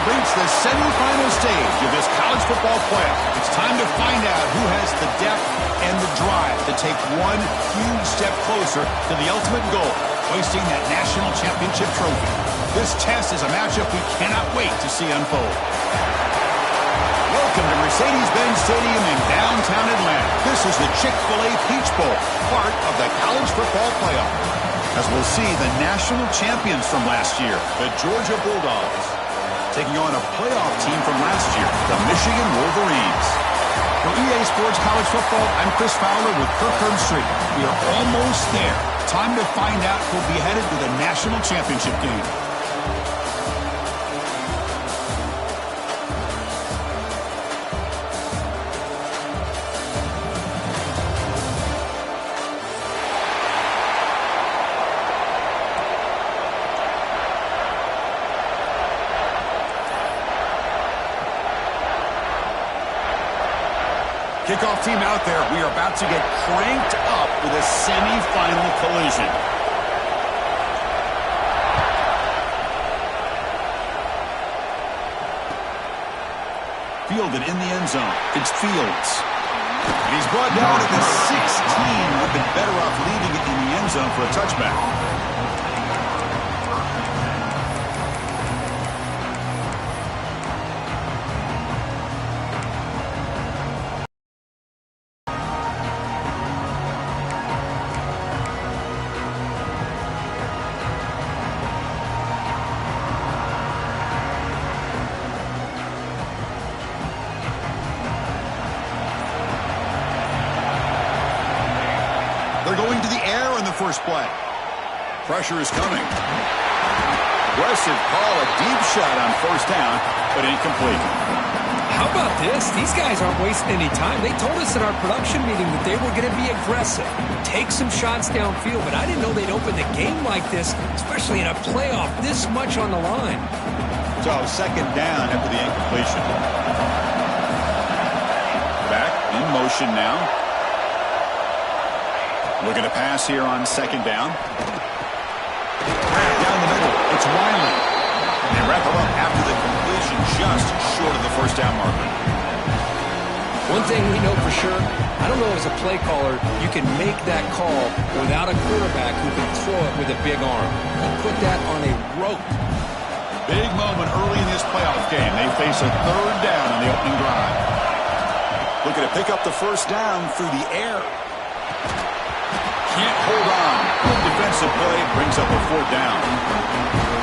reached the semifinal stage of this college football playoff. It's time to find out who has the depth and the drive to take one huge step closer to the ultimate goal, hoisting that national championship trophy. This test is a matchup we cannot wait to see unfold. Welcome to Mercedes-Benz Stadium in downtown Atlanta. This is the Chick-fil-A Peach Bowl, part of the college football playoff. As we'll see the national champions from last year, the Georgia Bulldogs, taking on a playoff team from last year, the Michigan Wolverines. For EA Sports College Football, I'm Chris Fowler with Kirk Herbstreit. We are almost there. Time to find out who'll be headed to the national championship game. Kickoff team out there. We are about to get cranked up with a semifinal collision. Fielded in the end zone. It's Fields. And he's brought down at the 16. Would have been better off leaving it in the end zone for a touchback. They're going to the air on the first play. Pressure is coming. Aggressive call, a deep shot on first down, but incomplete. How about this? These guys aren't wasting any time. They told us in our production meeting that they were going to be aggressive, take some shots downfield, but I didn't know they'd open the game like this, especially in a playoff, this much on the line. So second down after the incompletion. Back in motion now. Looking to pass here on second down. Down the middle, it's Wiley. They wrap him up after the completion, just short of the first down marker. One thing we know for sure, I don't know as a play caller, you can make that call without a quarterback who can throw it with a big arm. He put that on a rope. Big moment early in this playoff game. They face a third down on the opening drive. Looking to pick up the first down through the air. Can't hold on. Good defensive play brings up a fourth down.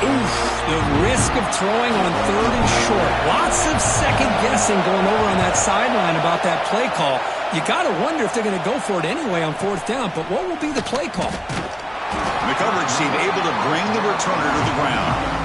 Oof, the risk of throwing on third and short. Lots of second guessing going over on that sideline about that play call. You got to wonder if they're going to go for it anyway on fourth down, but what will be the play call? The coverage team able to bring the returner to the ground.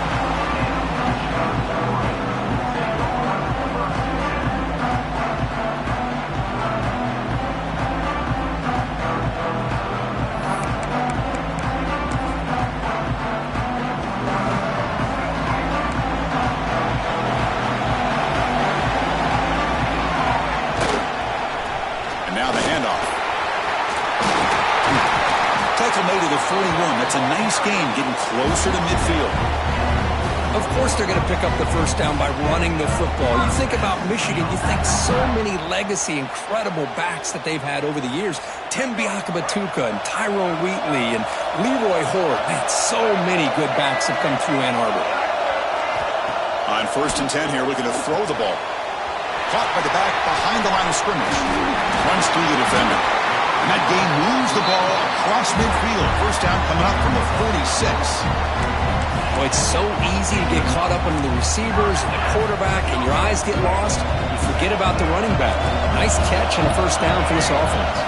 Made it a 41. That's a nice game, getting closer to midfield. Of course they're going to pick up the first down by running the football. You think about Michigan, you think so many legacy, incredible backs that they've had over the years. Tim Biakabatuka and Tyrone Wheatley and Leroy Horde. Man, so many good backs have come through Ann Arbor. On 1st and 10 here, looking to throw the ball. Caught by the back behind the line of scrimmage. Runs through the defender. And that game moves the ball across midfield. First down coming up from the 46. Boy, it's so easy to get caught up under the receivers and the quarterback, and your eyes get lost. You forget about the running back. Nice catch and a first down for this offense.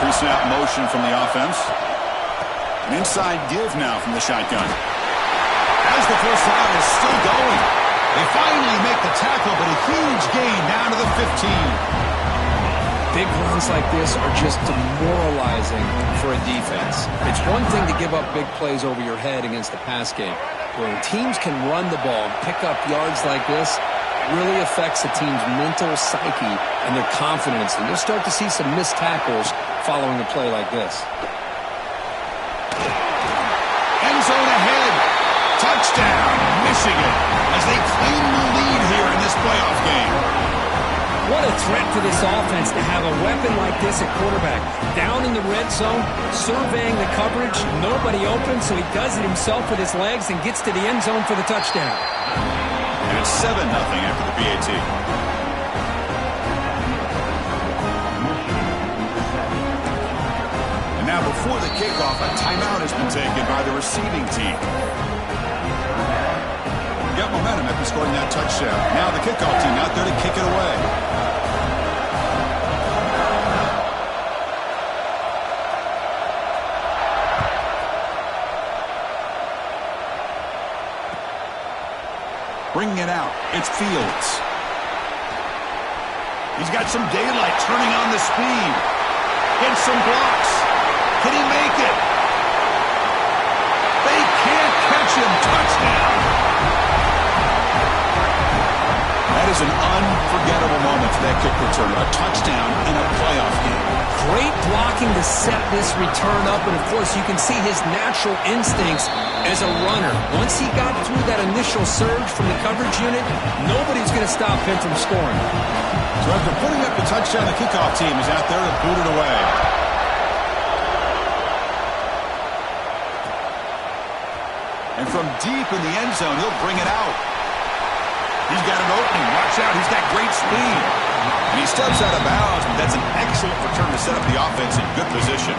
Pre-snap motion from the offense. An inside give now from the shotgun. As the first down is still going. They finally make the tackle, but a huge gain down to the 15. Big runs like this are just demoralizing for a defense. It's one thing to give up big plays over your head against the pass game. But when teams can run the ball and pick up yards like this, it really affects a team's mental psyche and their confidence. And you'll start to see some missed tackles following a play like this. End zone ahead. Touchdown, Michigan, as they clean game. What a threat for this offense to have a weapon like this at quarterback. Down in the red zone, surveying the coverage, nobody open, so he does it himself with his legs and gets to the end zone for the touchdown. And it's 7-0 after the PAT. And now before the kickoff, a timeout has been taken by the receiving team. Got momentum after scoring that touchdown. Now the kickoff team out there to kick it away. Bringing it out, it's Fields. He's got some daylight, turning on the speed. Gets some blocks. Can he make it? They can't catch him. Touchdown. That is an unforgettable moment for that kick return. A touchdown in a playoff game. Great blocking to set this return up, and of course you can see his natural instincts as a runner. Once he got through that initial surge from the coverage unit, nobody's going to stop him from scoring. So after putting up the touchdown, the kickoff team is out there to boot it away. And from deep in the end zone, he'll bring it out. He's got an opening. Watch out. He's got great speed. And he steps out of bounds, but that's an excellent return to set up the offense in good position.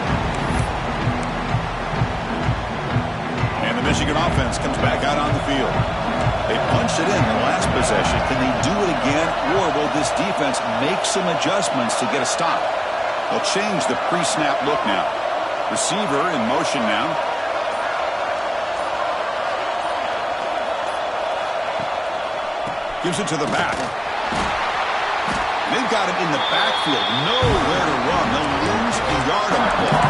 And the Michigan offense comes back out on the field. They punched it in the last possession. Can they do it again, or will this defense make some adjustments to get a stop? They'll change the pre-snap look now. Receiver in motion now. Gives it to the back. They've got him in the backfield. Nowhere to run. They'll lose a yard on the ball.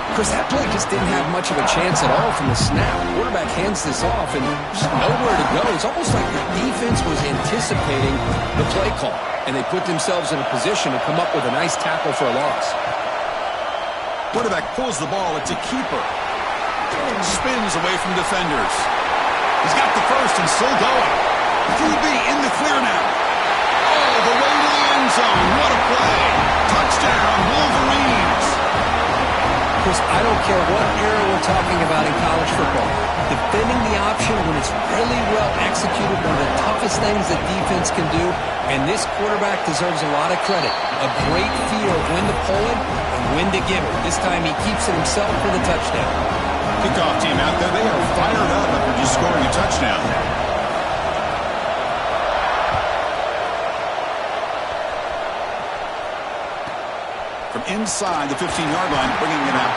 Of course, that play just didn't have much of a chance at all from the snap. Quarterback hands this off, and just nowhere to go. It's almost like the defense was anticipating the play call, and they put themselves in a position to come up with a nice tackle for a loss. Quarterback pulls the ball. It's a keeper. Spins away from defenders. He's got the first and still going. QB in the clear now. All the way to the end zone. What a play. Touchdown, Wolverines. Of course, I don't care what era we're talking about in college football. Defending the option when it's really well executed, one of the toughest things that defense can do, and this quarterback deserves a lot of credit. A great feel of when to pull it and when to give it. This time he keeps it himself for the touchdown. Kickoff team out there, they are fired up after just scoring a touchdown. From inside the 15-yard line, bringing it out.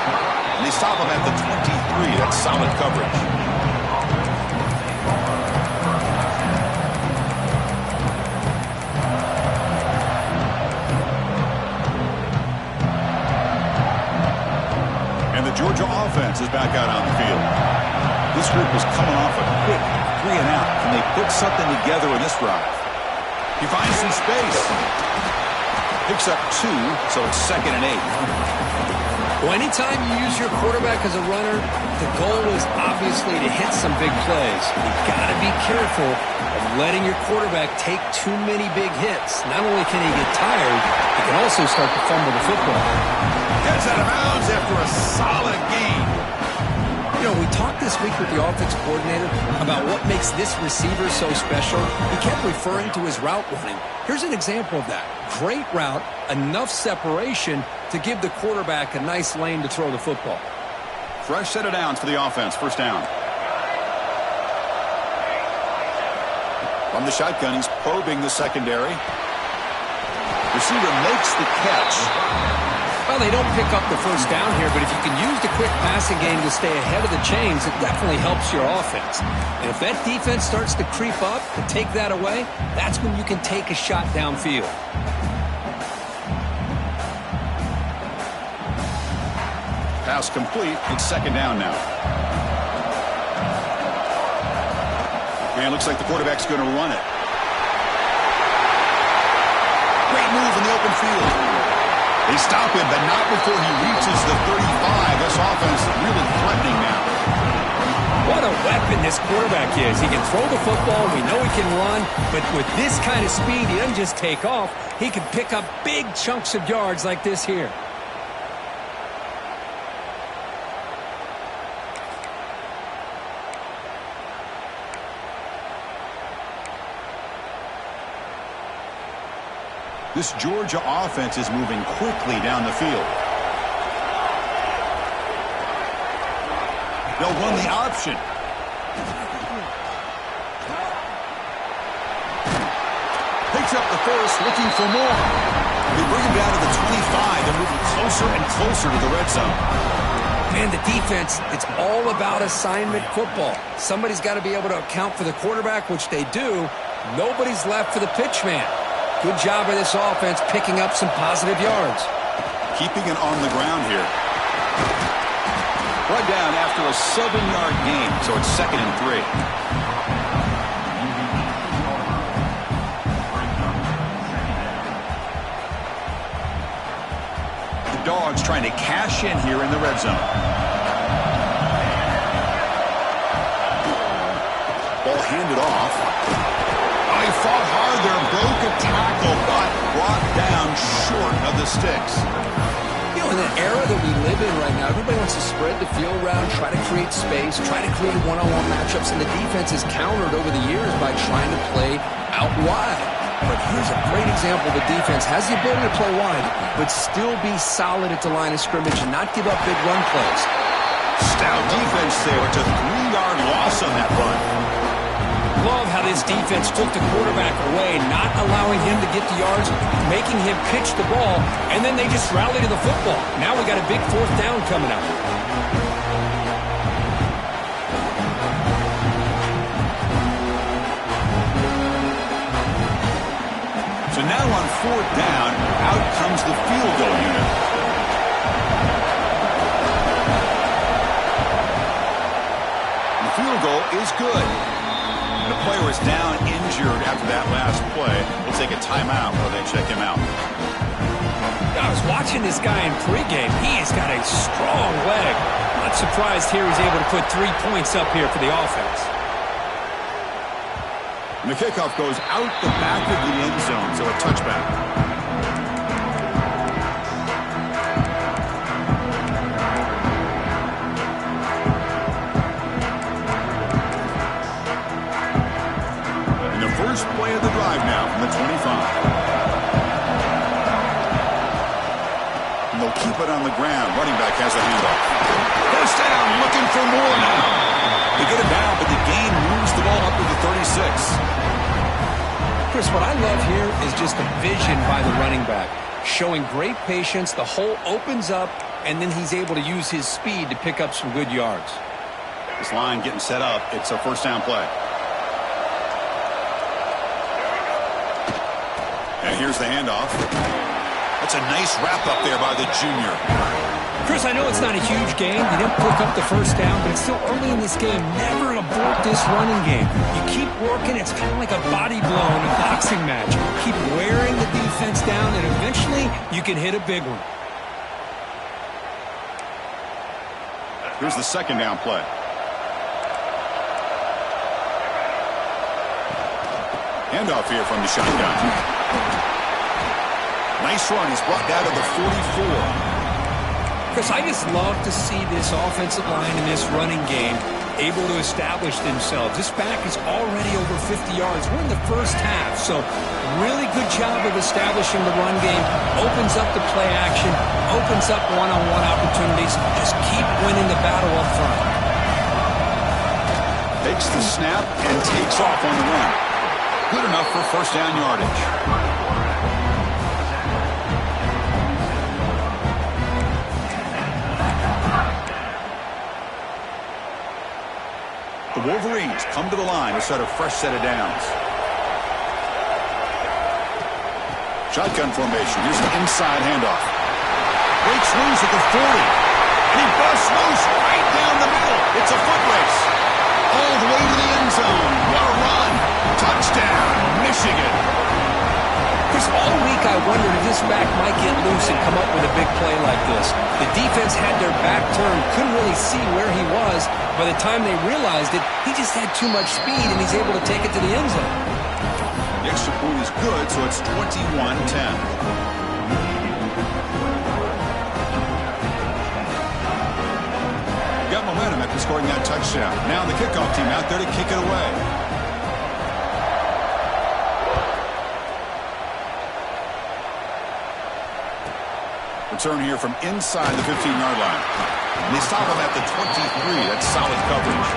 And they stop him at the 23. That's solid coverage. And the Georgia offense is back out on the field. This group is coming off a quick 3 and out. Can they put something together in this drive? He finds some space. Picks up 2, so it's 2nd and 8. Well, anytime you use your quarterback as a runner, the goal is obviously to hit some big plays. You've got to be careful of letting your quarterback take too many big hits. Not only can he get tired, he can also start to fumble the football. Gets out of bounds after a solid game. You know, we talked this week with the offense coordinator about what makes this receiver so special. He kept referring to his route running. Here's an example of that. Great route, enough separation to give the quarterback a nice lane to throw the football. Fresh set of downs for the offense. First down. From the shotgun, he's probing the secondary. Receiver makes the catch. Well, they don't pick up the first down here, but if you can use the quick passing game to stay ahead of the chains, it definitely helps your offense. And if that defense starts to creep up and take that away, that's when you can take a shot downfield. Pass complete. It's 2nd down now. And it looks like the quarterback's going to run it. Great move in the open field. They stop him, but not before he reaches the 35. This offense really threatening now. What a weapon weapon this quarterback is. He can throw the football. We know he can run. But with this kind of speed, he doesn't just take off. He can pick up big chunks of yards like this here. This Georgia offense is moving quickly down the field. They'll run the option. Picks up the first, looking for more. They bring him down to the 25. They're moving closer and closer to the red zone. Man, the defense, it's all about assignment football. Somebody's got to be able to account for the quarterback, which they do. Nobody's left for the pitch man. Good job by this offense picking up some positive yards. Keeping it on the ground here. Brought down after a 7-yard gain, so it's 2nd and 3. The Dogs trying to cash in here in the red zone. Ball handed off. Oh, he fought hard there, broke a tackle, but brought down short of the sticks. You know, in the era that we live in right now, everybody wants to spread the field around, try to create space, try to create one-on-one matchups, and the defense is countered over the years by trying to play out wide. But here's a great example. The defense has the ability to play wide, but still be solid at the line of scrimmage and not give up big run plays. Stout defense there. It's a 3-yard loss on that run. Love how this defense took the quarterback away, not allowing him to get the yards, making him pitch the ball, and then they just rally to the football. Now we got a big 4th down coming up. So now on 4th down, out comes the field goal unit. And the field goal is good. The player is down injured after that last play. We'll take a timeout while they check him out. I was watching this guy in pregame. He has got a strong leg. Not surprised here he's able to put 3 points up here for the offense. And the kickoff goes out the back of the end zone, so a touchback. First play of the drive now from the 25. And they'll keep it on the ground. Running back has the handoff. First down, looking for more now. They get it down, but the gain moves the ball up to the 36. Chris, what I love here is just the vision by the running back. Showing great patience, the hole opens up, and then he's able to use his speed to pick up some good yards. This line getting set up. It's a first down play. And here's the handoff. That's a nice wrap up there by the junior. Chris, I know it's not a huge game. You didn't pick up the first down, but it's still early in this game. Never abort this running game. You keep working. It's kind of like a body blow in a boxing match. Keep wearing the defense down, and eventually you can hit a big one. Here's the 2nd down play. Handoff here from the shotgun. Nice run. He's brought down to the 44. Chris, I just love to see this offensive line in this running game able to establish themselves. This back is already over 50 yards. We're in the first half, so really good job of establishing the run game. Opens up the play action, opens up one-on-one opportunities. Just keep winning the battle up front. Takes the snap and takes off on the run. Good enough for first down yardage. The Wolverines come to the line to set a fresh set of downs. Shotgun formation. Here's an inside handoff. Breaks loose at the 40. He busts loose right down the middle. It's a foot race. All the way to the end zone. What a run. Touchdown, Michigan. Chris, all week I wondered if this back might get loose and come up with a big play like this. The defense had their back turned, couldn't really see where he was, By the time they realized it, he just had too much speed, and he's able to take it to the end zone. The extra point is good, so it's 21-10. Got momentum after scoring that touchdown. Now the kickoff team out there to kick it away. Return here from inside the 15-yard line. And they stop him at the 23. That's solid coverage.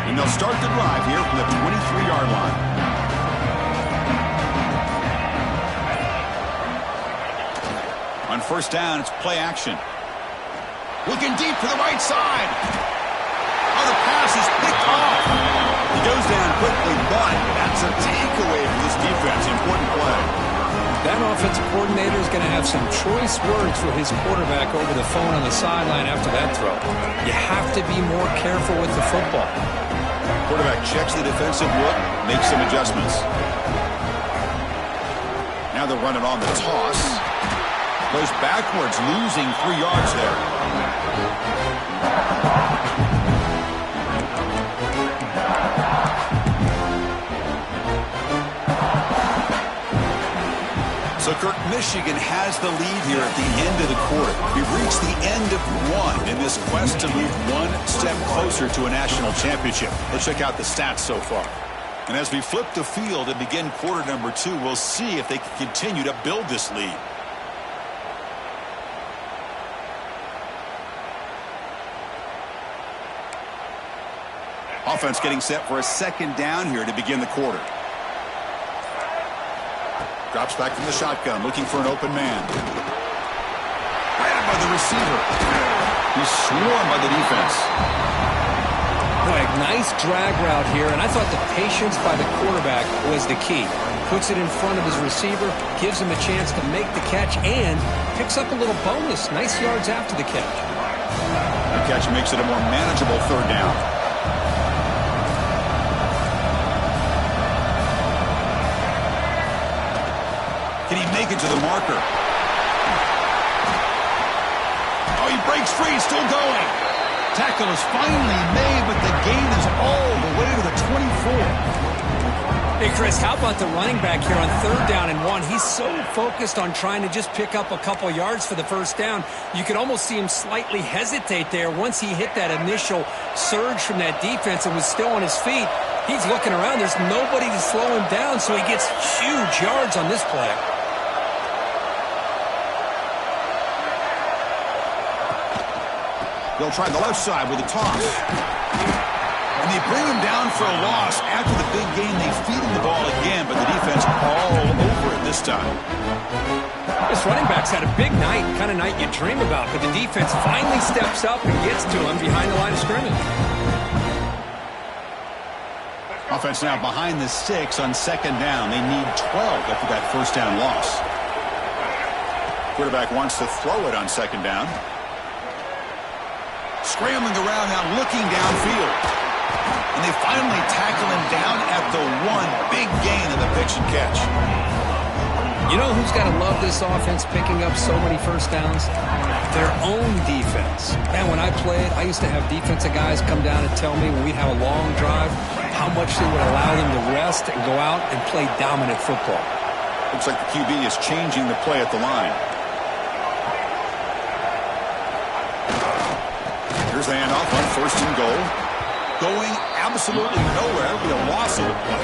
And they'll start the drive here from the 23-yard line. On first down, it's play action. Looking deep to the right side. Oh, the pass is picked off. He goes down quickly, but that's a takeaway for this defense. Important play. That offensive coordinator is going to have some choice words for his quarterback over the phone on the sideline after that throw. You have to be more careful with the football. Quarterback checks the defensive look, makes some adjustments. Now they're running on the toss. Goes backwards, losing 3 yards there. So, Kirk, Michigan has the lead here at the end of the quarter. We've reached the end of one in this quest to move one step closer to a national championship. Let's check out the stats so far. And as we flip the field and begin quarter number 2, we'll see if they can continue to build this lead. Offense getting set for a second down here to begin the quarter. Drops back from the shotgun, looking for an open man. Grabbed by the receiver. He's swarmed by the defense. Boy, nice drag route here, and I thought the patience by the quarterback was the key. Puts it in front of his receiver, gives him a chance to make the catch, and picks up a little bonus. Nice yards after the catch. The catch makes it a more manageable third down. Can he make it to the marker? Oh, he breaks free, still going. Tackle is finally made, but the gain is all the way to the 24. Hey, Chris, how about the running back here on third down and 1? He's so focused on trying to just pick up a couple yards for the first down. You could almost see him slightly hesitate there once he hit that initial surge from that defense and was still on his feet. He's looking around. There's nobody to slow him down, so he gets huge yards on this play. They'll try the left side with a toss. And they bring him down for a loss. After the big game, they feed him the ball again, but the defense all over it this time. This running back's had a big night, kind of night you dream about, but the defense finally steps up and gets to him behind the line of scrimmage. Offense now behind the 6 on second down. They need 12 after that first down loss. Quarterback wants to throw it on second down. Scrambling around now, looking downfield. And they finally tackle him down at the 1. Big gain of the pitch and catch. You know who's got to love this offense picking up so many first downs? Their own defense. Man, when I played, I used to have defensive guys come down and tell me when we'd have a long drive how much they would allow them to rest and go out and play dominant football. Looks like the QB is changing the play at the line. Here's the handoff on first and goal. Going absolutely nowhere. It'll be a loss of the play.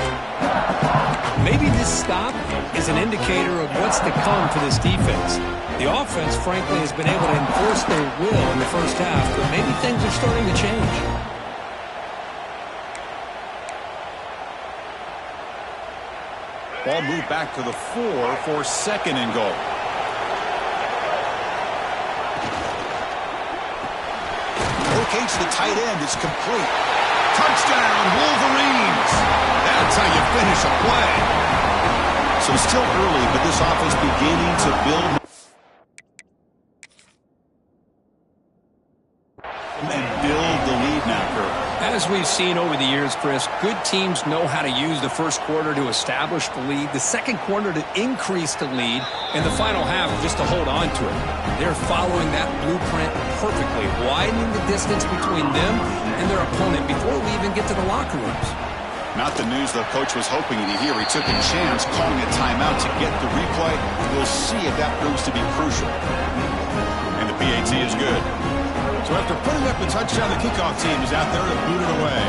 Maybe this stop is an indicator of what's to come for this defense. The offense, frankly, has been able to enforce their will in the first half, but maybe things are starting to change. Ball moved back to the 4 for second and goal. Locates the tight end. It's complete. Touchdown, Wolverines. That's how you finish a play. So still early, but this offense beginning to build and build the lead now, Kirk. As As we've seen over the years, Chris, good teams know how to use the first quarter to establish the lead, the second quarter to increase the lead, and the final half just to hold on to it. They're following that blueprint perfectly, widening the distance between them and their opponent before we even get to the locker rooms. Not the news the coach was hoping to hear. He took a chance calling a timeout to get the replay. We'll see if that proves to be crucial. And the PAT is good. So after putting up the touchdown, the kickoff team is out there to boot it away.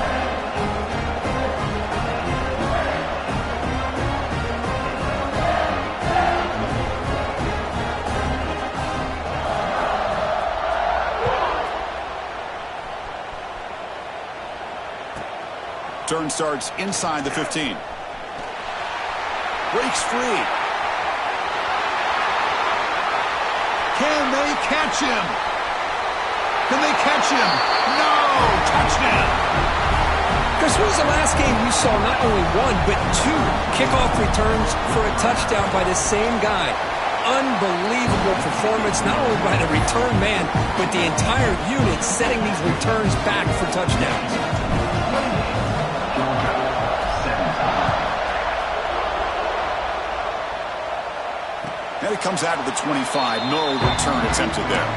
Turn starts inside the 15. Breaks free. Can they catch him? Can they catch him? No! Touchdown! Chris, when was the last game you saw not only one, but two kickoff returns for a touchdown by the same guy? Unbelievable performance, not only by the return man, but the entire unit setting these returns back for touchdowns. And it comes out of the 25. No return attempted there.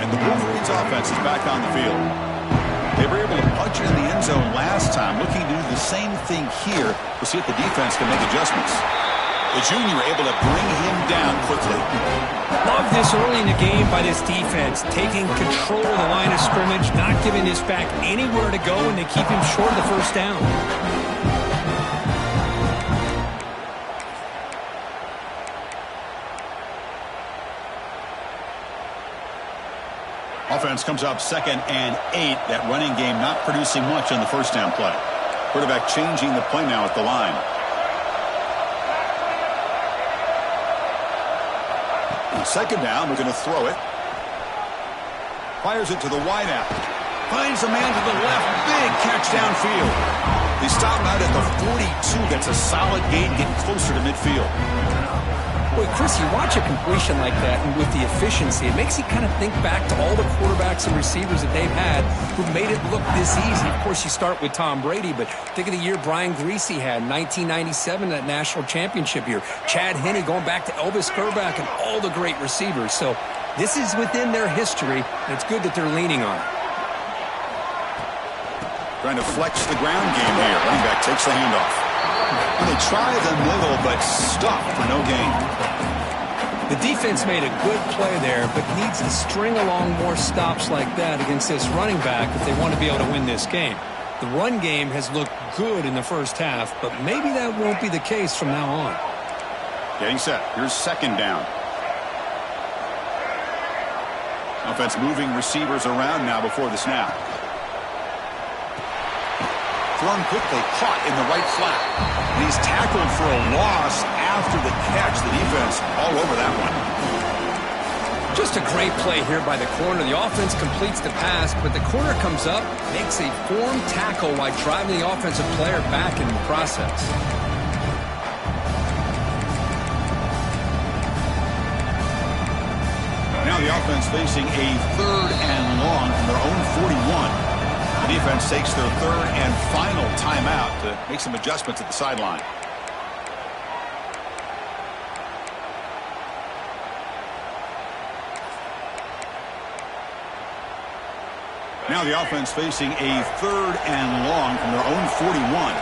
And the Wolverines offense is back on the field. They were able to punch it in the end zone last time. Looking to do the same thing here. We'll see if the defense can make adjustments. The junior able to bring him down quickly. Love this early in the game by this defense, taking control of the line of scrimmage, not giving this back anywhere to go, and they keep him short of the first down. Offense comes up 2nd and 8. That running game not producing much on the first down play. Quarterback changing the play now at the line. Second down, we're going to throw it. Fires it to the wideout. Finds a man to the left. Big catch downfield. They stop out at the 42. That's a solid gain, getting closer to midfield. Boy, Chris, you watch a completion like that, and with the efficiency, it makes you kind of think back to all the quarterbacks and receivers that they've had who made it look this easy. Of course, you start with Tom Brady, but think of the year Brian Griese had, 1997, that national championship year. Chad Henne going back to Elvis Grbac and all the great receivers. So this is within their history, and it's good that they're leaning on it. Trying to flex the ground game here. Running back takes the handoff. And they try the middle, but stop for no gain. The defense made a good play there, but needs to string along more stops like that against this running back if they want to be able to win this game. The run game has looked good in the first half, but maybe that won't be the case from now on. Getting set. Here's second down. Offense moving receivers around now before the snap. Thrown quickly, caught in the right flat. And he's tackled for a loss after the catch. The defense all over that one. Just a great play here by the corner. The offense completes the pass, but the corner comes up, makes a form tackle while driving the offensive player back in the process. Now the offense facing a 3rd and long from their own 41. The defense takes their 3rd and final timeout to make some adjustments at the sideline. Now the offense facing a 3rd and long from their own 41.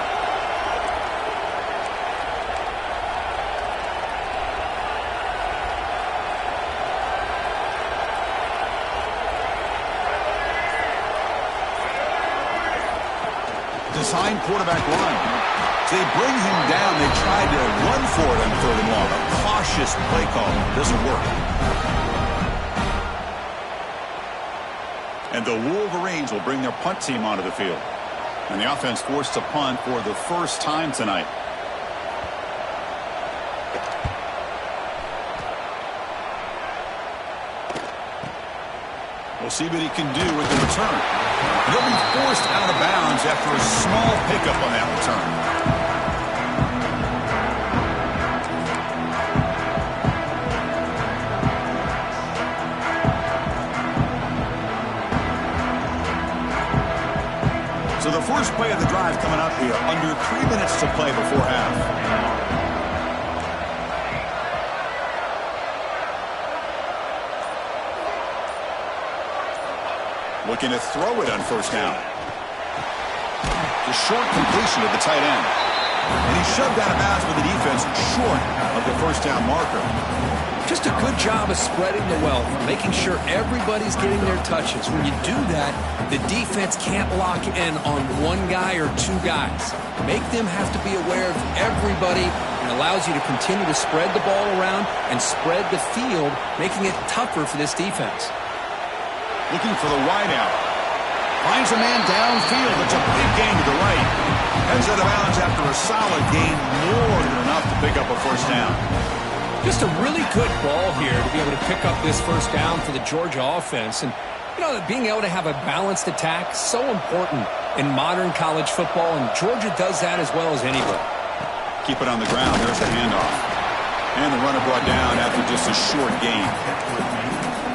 Design quarterback run. So they bring him down. They tried to run for it on 3rd and long. A cautious play call doesn't work. And the Wolverines will bring their punt team onto the field. And the offense forced to punt for the first time tonight. We'll see what he can do with the return. He'll be forced out of bounds after a small pickup on that return. first play of the drive coming up here. Under 3 minutes to play before half. Looking to throw it on first down. The short completion of the tight end. And he shoved out of bounds with the defense short of the first down marker. Just a good job of spreading the wealth, making sure everybody's getting their touches. When you do that, the defense can't lock in on one guy or two guys. Make them have to be aware of everybody, and allows you to continue to spread the ball around and spread the field, making it tougher for this defense. Looking for the wideout. Finds a man downfield. It's a big gain to the right. Heads out of bounds after a solid gain, more than enough to pick up a first down. Just a really good ball here to be able to pick up this first down for the Georgia offense. And, you know, being able to have a balanced attack, so important in modern college football, and Georgia does that as well as anybody. Keep it on the ground. There's the handoff. And the runner brought down after just a short gain.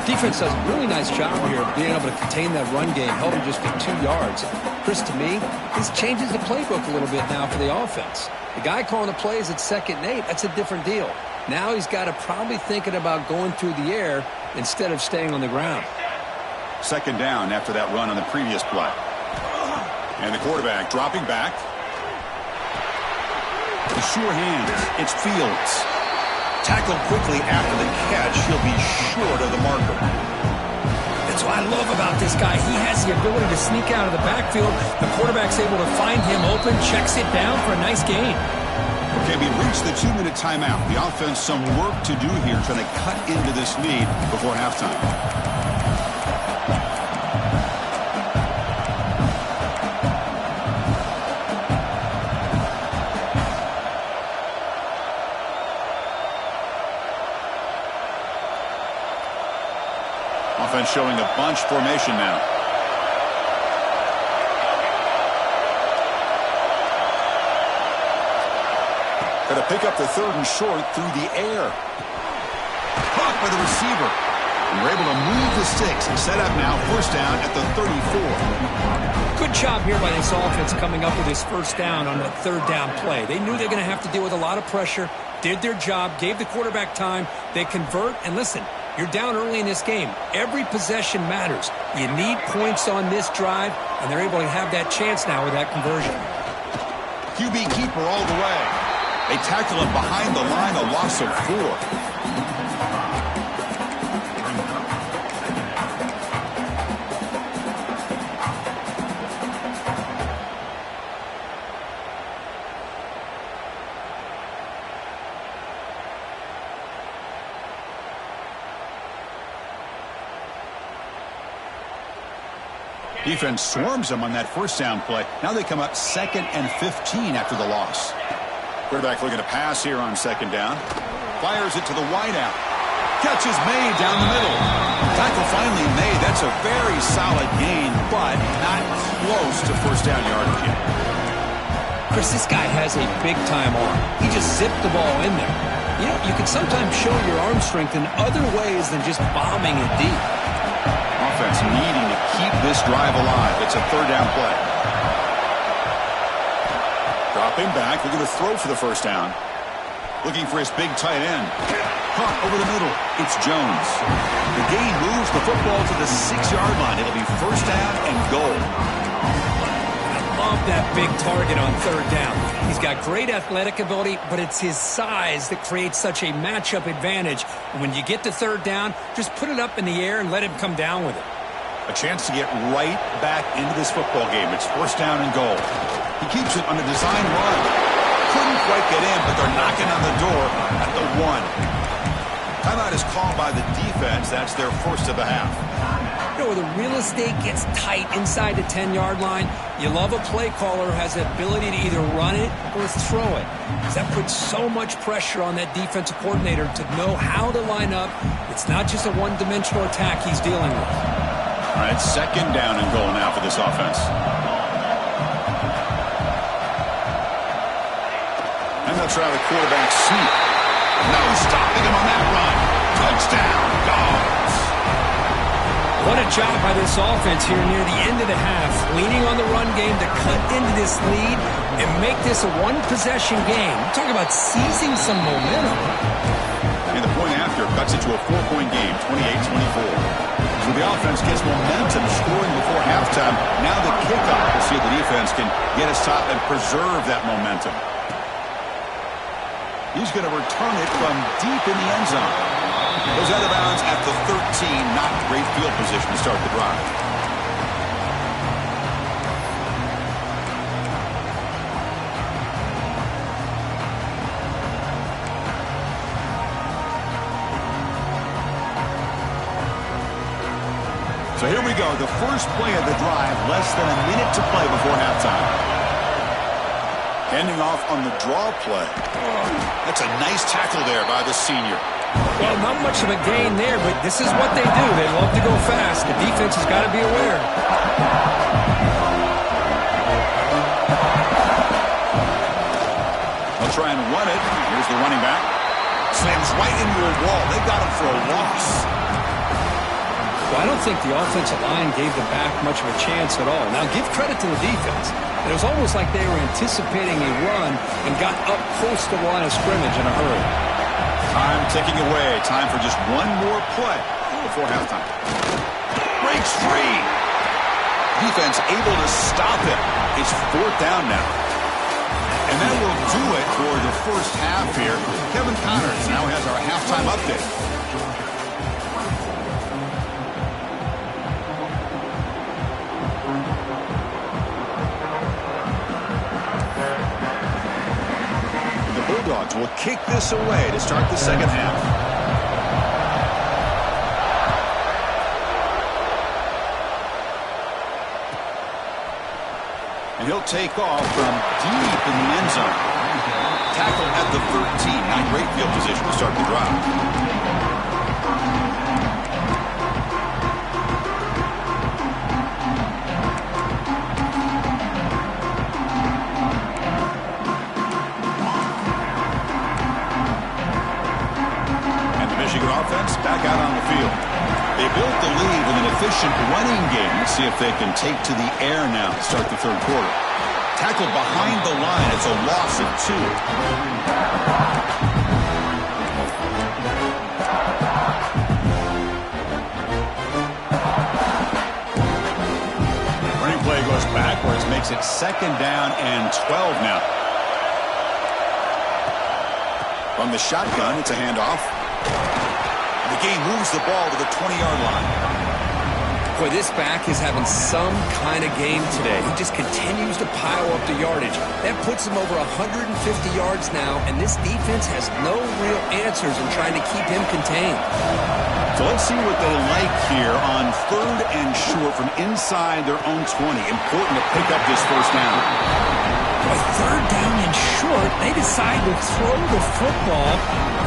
Defense does a really nice job here of being able to contain that run game, held him just for 2 yards. Chris, to me, this changes the playbook a little bit now for the offense. The guy calling the plays at 2nd and 8, that's a different deal. Now he's got to probably thinking about going through the air instead of staying on the ground. 2nd down after that run on the previous play. And the quarterback dropping back. The sure hands. It's Fields. Tackled quickly after the catch. He'll be short of the marker. That's what I love about this guy. He has the ability to sneak out of the backfield. The quarterback's able to find him open, checks it down for a nice gain. Okay, we reached the 2-minute timeout. The offense some work to do here, trying to cut into this lead before halftime. Offense showing a bunch formation now. Got to pick up the 3rd and short through the air. Caught by the receiver. And we're able to move the sticks. Set up now, first down at the 34. Good job here by this offense coming up with this first down on that 3rd down play. They knew they were going to have to deal with a lot of pressure, did their job, gave the quarterback time. They convert, and listen, you're down early in this game. Every possession matters. You need points on this drive, and they're able to have that chance now with that conversion. QB keeper all the way. They tackle him behind the line, a loss of 4. Defense swarms them on that first down play. Now they come up 2nd and 15 after the loss. Quarterback looking to pass here on 2nd down. Fires it to the wideout. Catch is made down the middle. Tackle finally made. That's a very solid gain, but not close to first down yardage yet. Chris, this guy has a big-time arm. He just zipped the ball in there. You know, you can sometimes show your arm strength in other ways than just bombing it deep. Offense needing to keep this drive alive. It's a 3rd down play. Dropping back, looking to throw for the first down. Looking for his big tight end. Caught over the middle. It's Jones. The gain moves the football to the 6-yard line. It'll be first down and goal. I love that big target on 3rd down. He's got great athletic ability, but it's his size that creates such a matchup advantage. And when you get to 3rd down, just put it up in the air and let him come down with it. A chance to get right back into this football game. It's first down and goal. He keeps it on a design run. Couldn't quite get in, but they're knocking on the door at the 1. Timeout is called by the defense. That's their first of the half. You know, where the real estate gets tight inside the 10-yard line, you love a play caller who has the ability to either run it or throw it. Because that puts so much pressure on that defensive coordinator to know how to line up. It's not just a one-dimensional attack he's dealing with. All right, 2nd down and goal now for this offense. And they'll try the quarterback sneak. No stopping him on that run. Touchdown, Dogs. What a Good job by this offense here near the end of the half, leaning on the run game to cut into this lead and make this a one-possession game. Talk about seizing some momentum. And the point after cuts it to a 4-point game, 28-24. So the offense gets momentum scoring before halftime. Now the kickoff. We'll see if the defense can get us top and preserve that momentum. He's going to return it from deep in the end zone. Goes out of bounds at the 13. Not great field position to start the drive. So here we go. The first play of the drive. Less than a minute to play before halftime. Handing off on the draw play. That's a nice tackle there by the senior. Well, not much of a gain there, but this is what they do. They love to go fast. The defense has got to be aware. They'll try and run it. Here's the running back. Slams right into a wall. They got him for a loss. Well, I don't think the offensive line gave the back much of a chance at all. Now, give credit to the defense. It was almost like they were anticipating a run and got up close to the line of scrimmage in a hurry. Time ticking away. Time for just one more play before halftime. Breaks free. Defense able to stop it. It's 4th down now. And that will do it for the first half here. Kevin Connors now has our halftime update. Bulldogs will kick this away to start the second half. And he'll take off from deep in the end zone. Tackle at the 13. Not great field position to start the drive. Offense back out on the field. They built the lead with an efficient running game. Let's see if they can take to the air now to start the third quarter. Tackled behind the line. It's a loss of 2. Running play goes backwards, makes it 2nd down and 12 now. From the shotgun, it's a handoff. The game moves the ball to the 20-yard line. Boy, this back is having some kind of game today. He just continues to pile up the yardage. That puts him over 150 yards now, and this defense has no real answers in trying to keep him contained. So let's see what they like here on 3rd and short from inside their own 20. Important to pick up this first down. Boy, 3rd down and short, they decide to throw the football,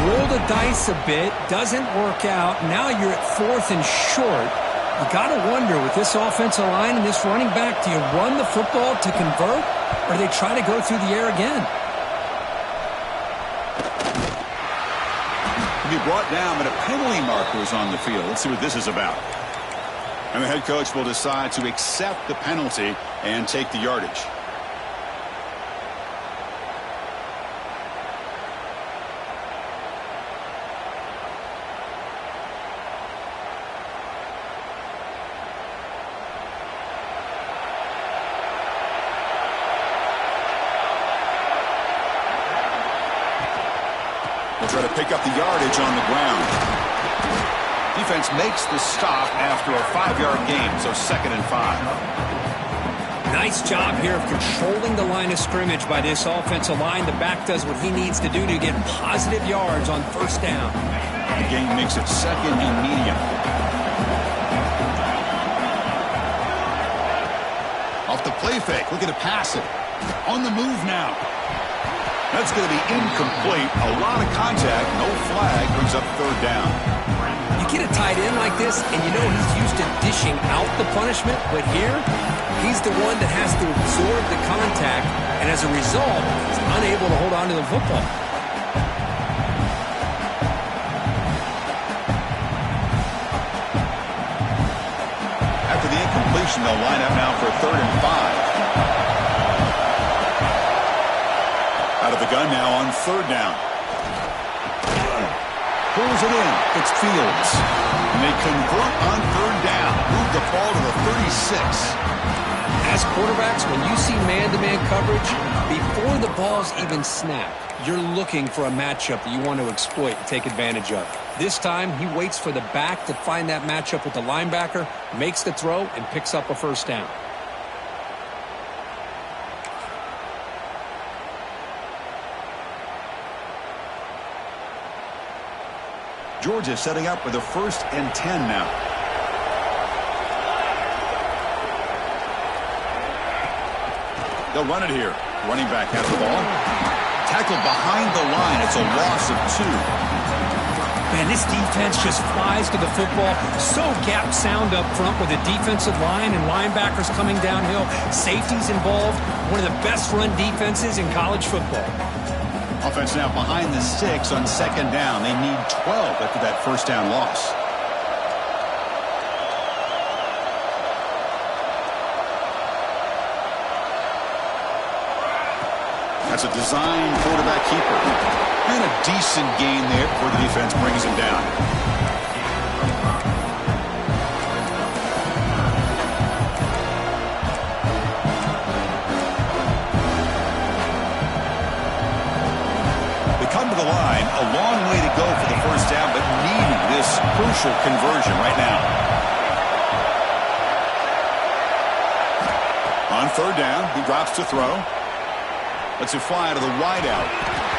roll the dice a bit, doesn't work out. Now you're at 4th and short. You got to wonder, with this offensive line and this running back, do you run the football to convert, or do they try to go through the air again? He'll be brought down, but a penalty marker is on the field. Let's see what this is about. And the head coach will decide to accept the penalty and take the yardage. Try to pick up the yardage on the ground. Defense makes the stop after a 5-yard gain, so 2nd and 5. Nice job here of controlling the line of scrimmage by this offensive line. The back does what he needs to do to get positive yards on 1st down. The gain makes it 2nd and medium. Off the play fake, looking to pass it. On the move now. That's going to be incomplete. A lot of contact, no flag, brings up 3rd down. You get a tight end like this, and you know he's used to dishing out the punishment, but here, he's the one that has to absorb the contact, and as a result, he's unable to hold on to the football. formation. They'll line up now for 3rd and 5. Out of the gun now on 3rd down. Pulls it in. It's Fields. And they convert on 3rd down. Move the ball to the 36. As quarterbacks, when you see man-to-man coverage, before the ball's even snapped, you're looking for a matchup that you want to exploit and take advantage of. This time, he waits for the back to find that matchup with the linebacker, makes the throw, and picks up a 1st down. Georgia setting up with a 1st and 10 now. They'll run it here. Running back has the ball. Tackled behind the line. It's a loss of 2. Man, this defense just flies to the football. So gap sound up front with the defensive line and linebackers coming downhill. Safeties involved. One of the best run defenses in college football. Offense now behind the 6 on 2nd down. They need 12 after that 1st down loss. That's a design quarterback keeper. And a decent gain there before the defense brings him down. They come to the line. A long way to go for the 1st down, but needing this crucial conversion right now. On 3rd down, he drops to throw. Lets it fly to the wideout.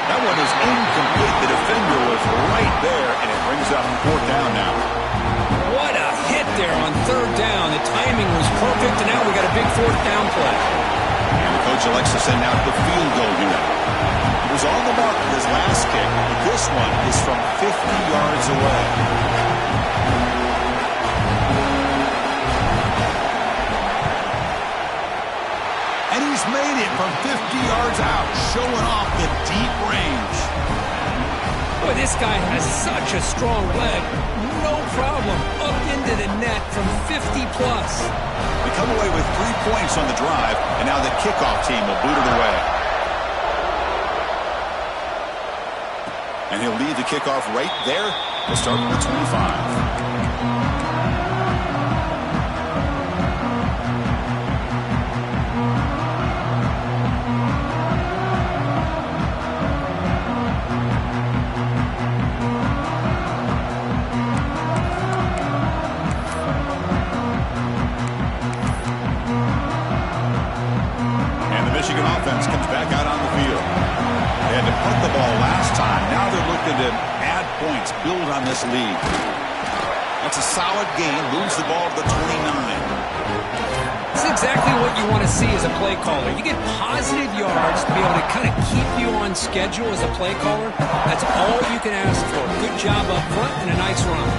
That one is incomplete. The defender was right there, and it brings up 4th down now. What a hit there on 3rd down. The timing was perfect, and now we got a big 4th down play. And the coach elects to send out the field goal unit. He was on the mark with his last kick, but this one is from 50 yards away. And he's made it from 50 yards out, showing off the deep range. Boy, this guy has such a strong leg. No problem. Up into the net from 50 plus. They come away with 3 points on the drive, and now the kickoff team will boot it away. And he'll lead the kickoff right there. We'll start with the 25. Michigan offense comes back out on the field. They had to punt the ball last time. Now they're looking to add points, build on this lead. That's a solid gain. Moves the ball to the 29. This is exactly what you want to see as a play caller. You get positive yards to be able to kind of keep you on schedule as a play caller. That's all you can ask for. Good job up front and a nice run.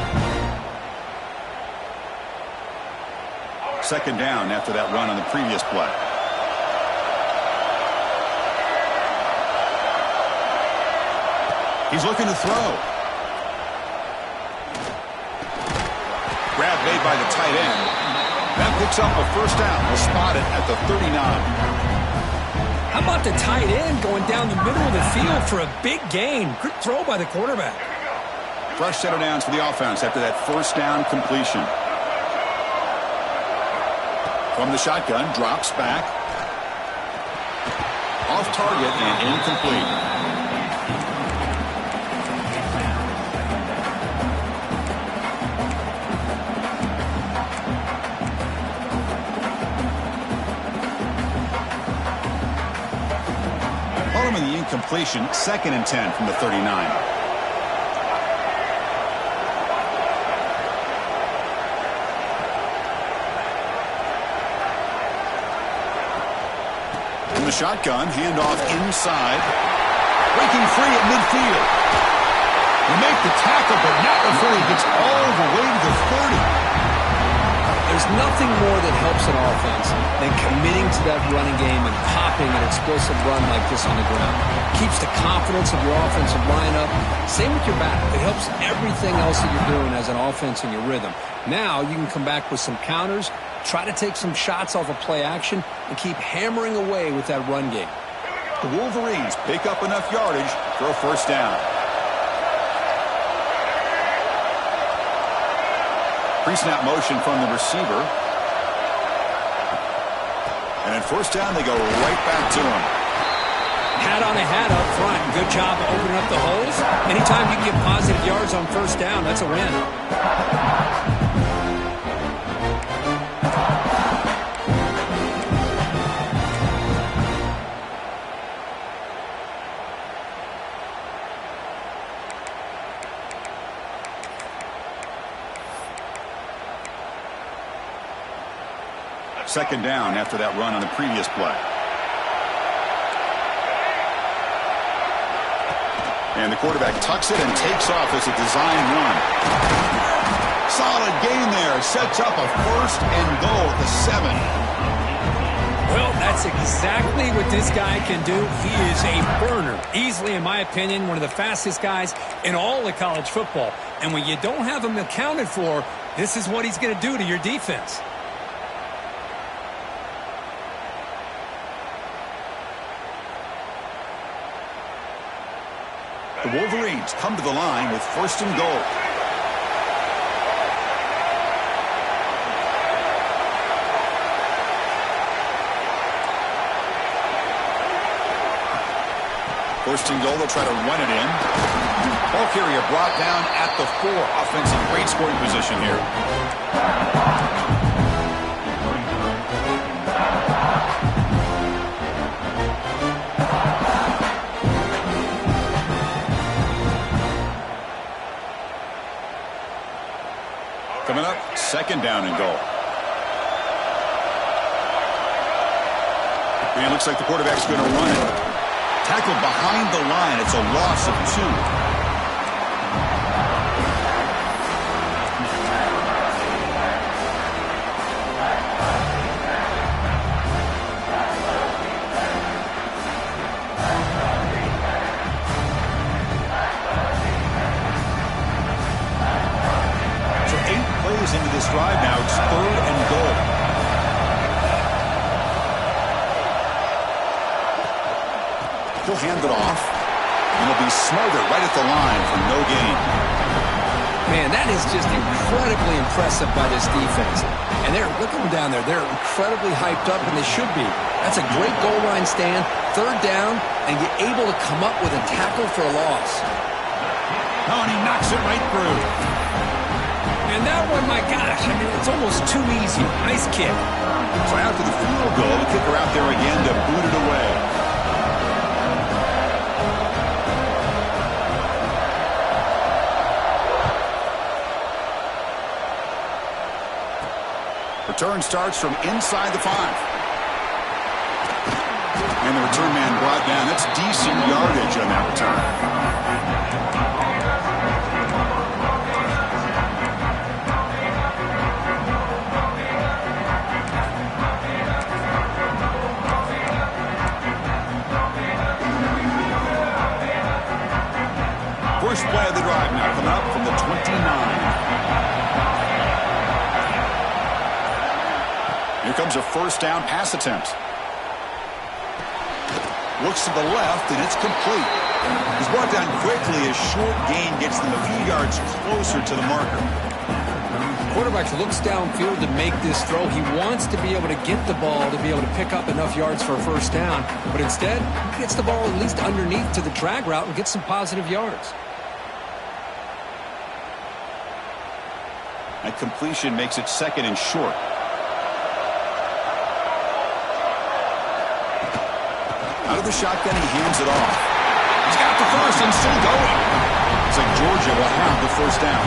2nd down after that run on the previous play. He's looking to throw. Grab made by the tight end. That picks up a 1st down. We'll spot it at the 39. How about the tight end going down the middle of the field for a big gain? Good throw by the quarterback. Fresh set of downs for the offense after that 1st down completion. From the shotgun, drops back. Off target and incomplete. Following the incompletion, 2nd and 10 from the 39. From the shotgun, handoff inside. Breaking free at midfield. They make the tackle, but not before he gets all the way to the 30. There's nothing more that helps an offense than committing to that running game and popping an explosive run like this on the ground. Keeps the confidence of your offensive lineup. Same with your back. It helps everything else that you're doing as an offense in your rhythm. Now you can come back with some counters Try to take some shots off of play action and keep hammering away with that run game. The Wolverines pick up enough yardage for a first down. Pre-snap motion from the receiver. And at first down, they go right back to him. Hat on a hat up front. Good job opening up the holes. Anytime you get positive yards on first down, that's a win. Second down after that run on the previous play. And the quarterback tucks it and takes off as a design run. Solid gain there. Sets up a first and goal at the 7. Well, that's exactly what this guy can do. He is a burner. Easily, in my opinion, one of the fastest guys in all of college football. And when you don't have him accounted for, this is what he's going to do to your defense. The Wolverines come to the line with first and goal. First and goal, they'll try to run it in. Ball carrier brought down at the 4. Offense in great scoring position here. Coming up, second down and goal. And it looks like the quarterback's going to run it. Tackled behind the line. It's a loss of 2. Into this drive now, it's third and goal. He'll hand it off, and he'll be smothered right at the line for no gain. Man, that is just incredibly impressive by this defense. And look at them down there. They're incredibly hyped up, and they should be. That's a great goal line stand, third down, and you're able to come up with a tackle for a loss. Oh, and he knocks it right through. And that one, my gosh, I mean, it's almost too easy. Nice kick. So after the field goal, the kicker out there again to boot it away. Return starts from inside the 5. And the return man brought down. That's decent yardage on that return. First play of the drive now coming up from the 29. Here comes a first down pass attempt. Looks to the left, and it's complete. He's brought down quickly as short gain gets them a few yards closer to the marker. Quarterback looks downfield to make this throw. He wants to be able to get the ball to be able to pick up enough yards for a first down. But instead, he gets the ball at least underneath to the drag route and gets some positive yards. That completion makes it second and short. Out of the shotgun, he hands it off. He's got the first and still going. It's like Georgia will have the first down.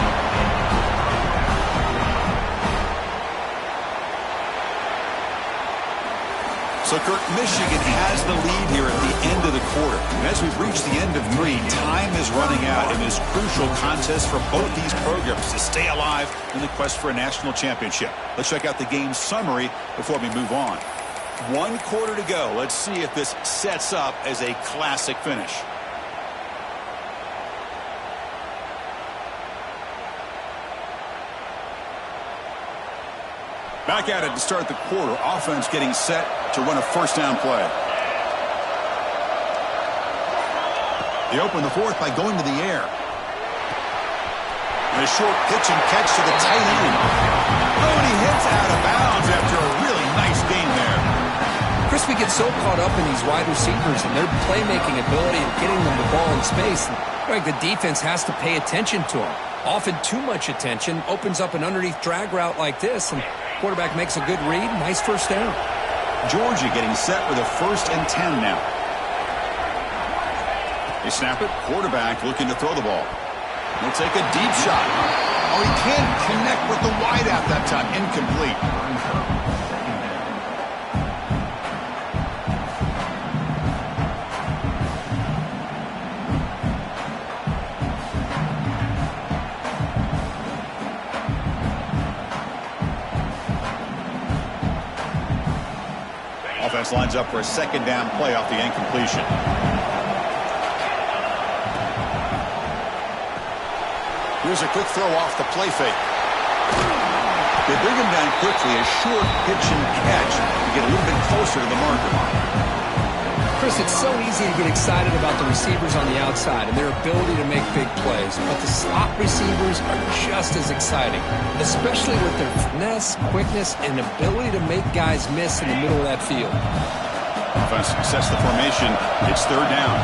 So, Kirk, Michigan has the lead here at the end of the quarter. And as we've reached the end of 3, time is running out in this crucial contest for both these programs to stay alive in the quest for a national championship. Let's check out the game summary before we move on. 1 quarter to go. Let's see if this sets up as a classic finish. Back at it to start the quarter. Offense getting set to run a first down play. They open the fourth by going to the air. And a short pitch and catch to the tight end. Oh, and he hits out of bounds after a really nice game there. Chris, we get so caught up in these wide receivers and their playmaking ability and getting them the ball in space. And, Greg, the defense has to pay attention to them. Often too much attention opens up an underneath drag route like this, and quarterback makes a good read. Nice first down. Georgia getting set with a 1st and 10 now. They snap it. Quarterback looking to throw the ball. He'll take a deep shot. Oh, he can't connect with the wideout that time. Incomplete. Offense lines up for a 2nd down play off the incompletion. Here's a quick throw off the play fake. They bring him down quickly. A short pitch and catch to get a little bit closer to the marker. Chris, it's so easy to get excited about the receivers on the outside and their ability to make big plays, but the slot receivers are just as exciting, especially with their finesse, quickness, and ability to make guys miss in the middle of that field. Offense sets the formation. It's 3rd down.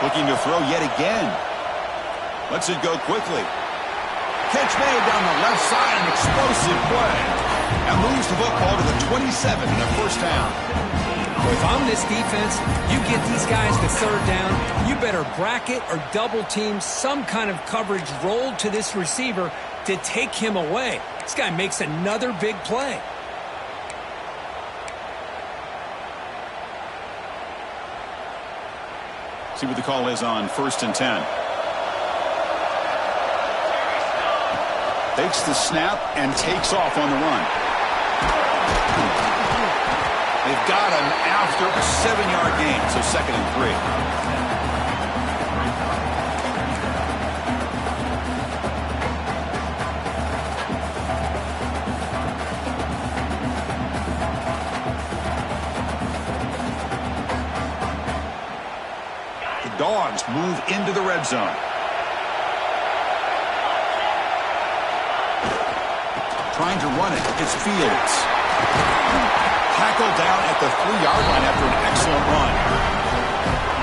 Looking to throw yet again. Lets it go quickly. Catch made down the left side, an explosive play. And moves the football to the 27 and a 1st down. If I'm this defense, you get these guys to 3rd down, you better bracket or double team some kind of coverage rolled to this receiver to take him away. This guy makes another big play. See what the call is on 1st and 10. Takes the snap and takes off on the run. They've got him after a 7-yard gain, so 2nd and 3. The Dogs move into the red zone. Trying to run it. It's Fields. Tackled down at the 3-yard line after an excellent run.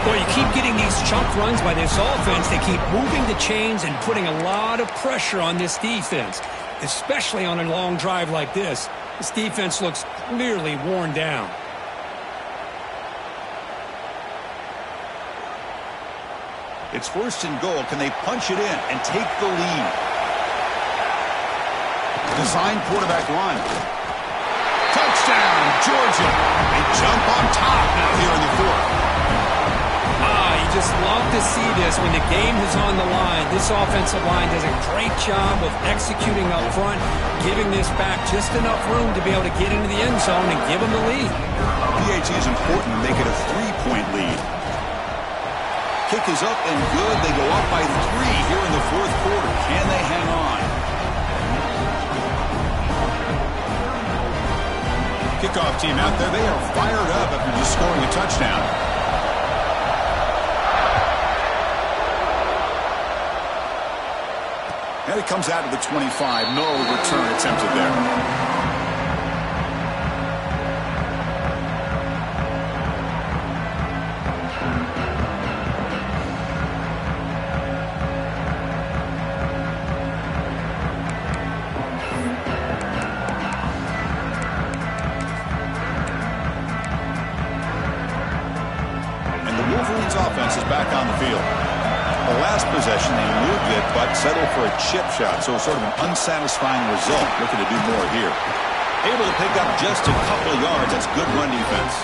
Boy, you keep getting these chunk runs by this offense. They keep moving the chains and putting a lot of pressure on this defense, especially on a long drive like this. This defense looks clearly worn down. It's 1st and goal. Can they punch it in and take the lead? Design quarterback run. Touchdown, Georgia. They jump on top now here in the 4th. You just love to see this when the game is on the line. This offensive line does a great job of executing up front, giving this back just enough room to be able to get into the end zone and give them the lead. PAT is important to make it a 3-point lead. Kick is up and good. They go up by 3 here in the 4th quarter. Can they hang on? Kickoff team out there. They are fired up after just scoring a touchdown. And it comes out to the 25. No return attempted there. Wolverines offense is back on the field. The last possession, they moved it, but settled for a chip shot, so sort of an unsatisfying result. Looking to do more here. Able to pick up just a couple of yards. That's good run defense.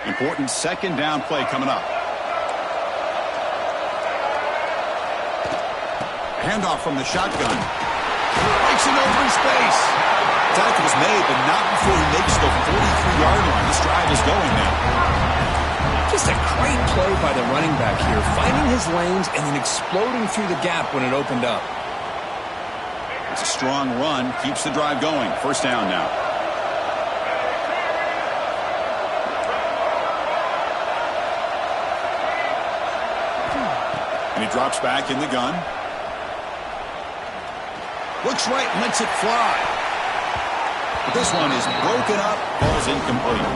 Important second down play coming up. Handoff from the shotgun. Breaks it over in space. Tackle was made, but not before he makes the 43-yard line. This drive is going now. Just a great play by the running back here, finding his lanes and then exploding through the gap when it opened up. It's a strong run, keeps the drive going. First down now. And he drops back in the gun. Looks right, lets it fly. But this one is broken up, ball's incomplete.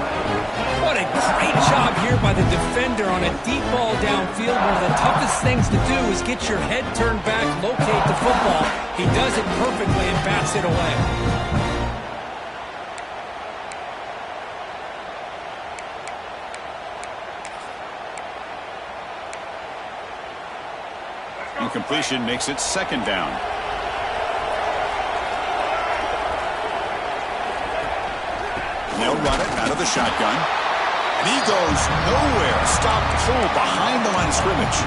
What a great job here by the defender on a deep ball downfield. One of the toughest things to do is get your head turned back, locate the football. He does it perfectly and bats it away. Incompletion makes it second down. They'll run it out of the shotgun. And he goes nowhere. Stopped cold behind the line of scrimmage.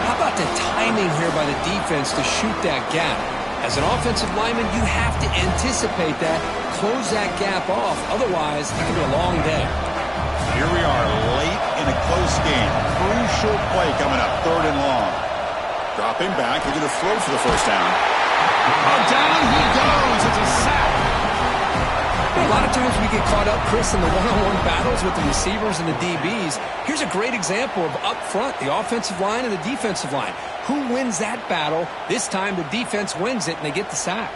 How about the timing here by the defense to shoot that gap? As an offensive lineman, you have to anticipate that, close that gap off. Otherwise, it can be a long day. Here we are late in a close game. Crucial play coming up, third and long. Dropping back, they're going to throw for the first down. Down he goes. It's a sack. A lot of times we get caught up, Chris, in the one-on-one battles with the receivers and the DBs. Here's a great example of up front, the offensive line and the defensive line. Who wins that battle? This time the defense wins it and they get the sack.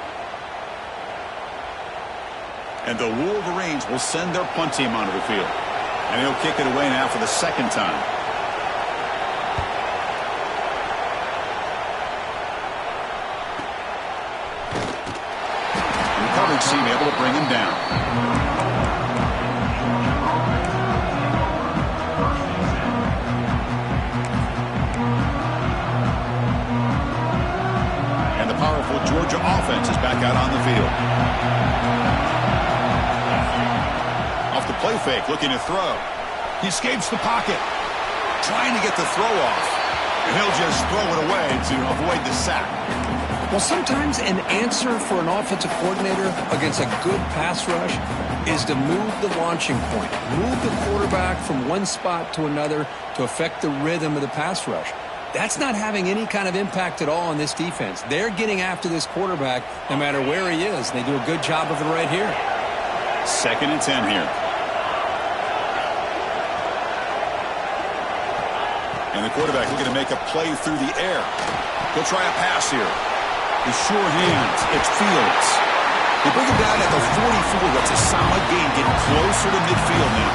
And the Wolverines will send their punt team onto the field. And he'll kick it away now for the second time. Coverage team able to bring him down. And the powerful Georgia offense is back out on the field. Off the play fake, looking to throw. He escapes the pocket, trying to get the throw off. And he'll just throw it away to avoid the sack. Well, sometimes an answer for an offensive coordinator against a good pass rush is to move the launching point, move the quarterback from one spot to another to affect the rhythm of the pass rush. That's not having any kind of impact at all on this defense. They're getting after this quarterback no matter where he is. They do a good job of it right here. Second and 10 here. And the quarterback looking to make a play through the air. He'll try a pass here. The sure hands, it's Fields. They bring him down at the 44. That's a solid gain, getting closer to midfield now.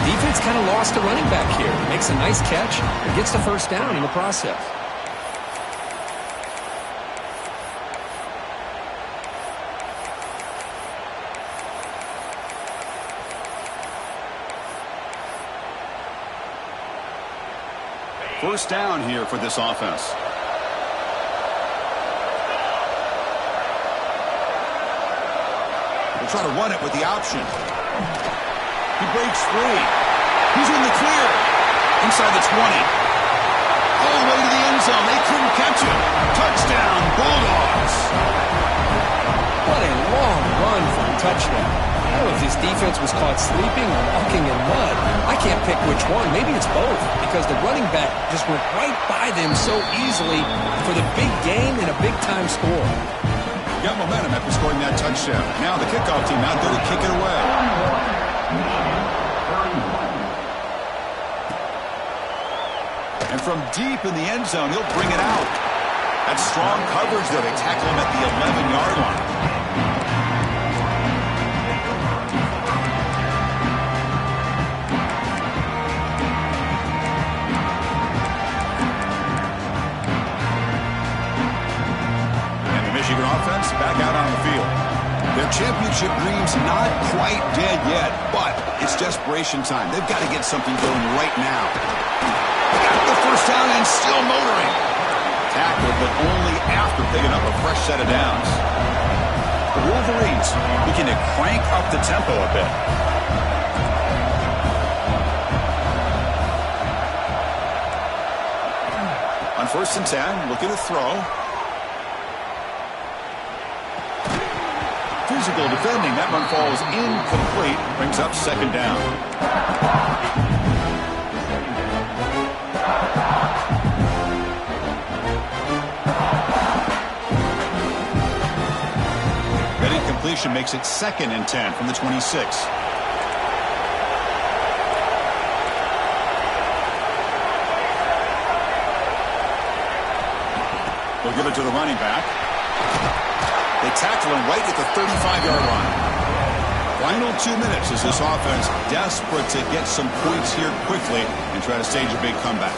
Defense kind of lost a running back here. Makes a nice catch and gets the first down in the process. First down here for this offense. They'll try to run it with the option. He breaks free. He's in the clear. Inside the 20. All the way to the end zone. They couldn't catch him. Touchdown, Bulldogs. What a long run for a touchdown. I don't know if this defense was caught sleeping or walking in mud. I can't pick which one. Maybe it's both, because the running back just went right by them so easily for the big gain and a big-time score. Got momentum after scoring that touchdown. Now the kickoff team out there to kick it away. And from deep in the end zone, he'll bring it out. That's strong coverage there. They tackle him at the 11-yard line. Michigan offense back out on the field. Their championship dreams not quite dead yet, but it's desperation time. They've got to get something going right now. They got the first down and still motoring. Tackled, but only after picking up a fresh set of downs. The Wolverines looking to crank up the tempo a bit. first and 10, looking to throw. Physical defending. That one falls incomplete. Brings up second down. That incompletion makes it second and 10 from the 26. They'll give it to the running back. They tackle him right at the 35-yard line. Final 2 minutes as this offense desperate to get some points here quickly and try to stage a big comeback.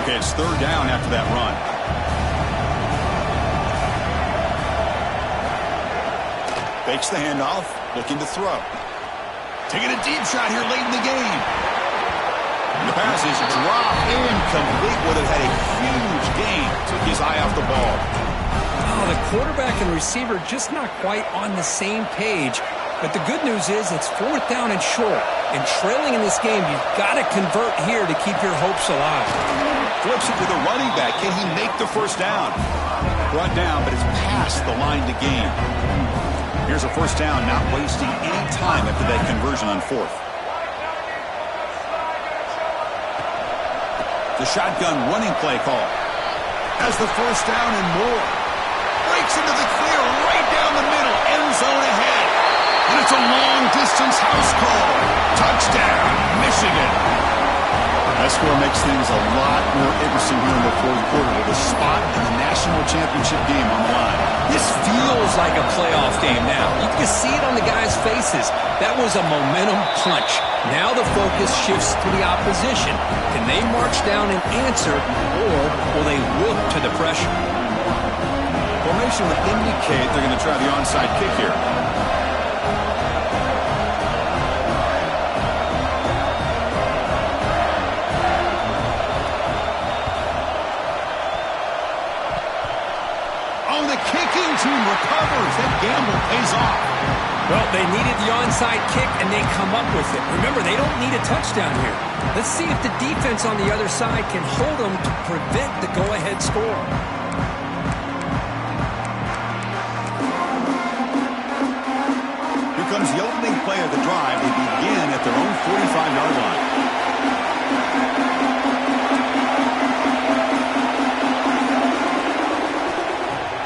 Okay, it's third down after that run. Fakes the handoff, looking to throw. Taking a deep shot here late in the game. The pass is dropped incomplete. Would have had a huge gain. Took his eye off the ball. Oh, the quarterback and receiver just not quite on the same page. But the good news is it's fourth down and short. And trailing in this game, you've got to convert here to keep your hopes alive. Flips it to the running back. Can he make the first down? Brought down, but it's past the line to gain. Here's a first down, not wasting any time after that conversion on fourth. The shotgun running play call. Has the first down and more. Breaks into the clear right down the middle. End zone ahead. And it's a long-distance house call. Touchdown, Michigan. That score makes things a lot more interesting here in the fourth quarter with a spot in the national championship game on the line. This feels like a playoff game now. You can see it on the guys' faces. That was a momentum punch. Now the focus shifts to the opposition. Can they march down and answer, or will they wilt to the pressure? Formation would indicate they're going to try the onside kick here. Oh, the kicking team recovers. That gamble pays off. Well, they needed the onside kick, and they come up with it. Remember, they don't need a touchdown here. Let's see if the defense on the other side can hold them to prevent the go-ahead score. Here comes the opening play of the drive. They begin at their own 45-yard line.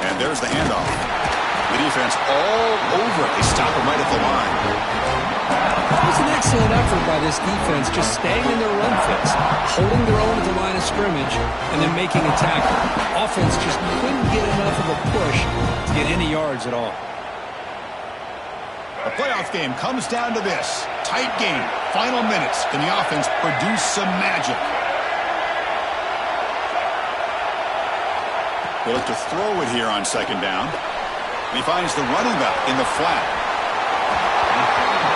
And there's the handoff. The defense all over it. They stop him right at the line. It was an excellent effort by this defense, just staying in their run fits, holding their own at the line of scrimmage, and then making a tackle. Offense just couldn't get enough of a push to get any yards at all. The playoff game comes down to this. Tight game. Final minutes. Can the offense produce some magic? They look to throw it here on second down. He finds the running back in the flat.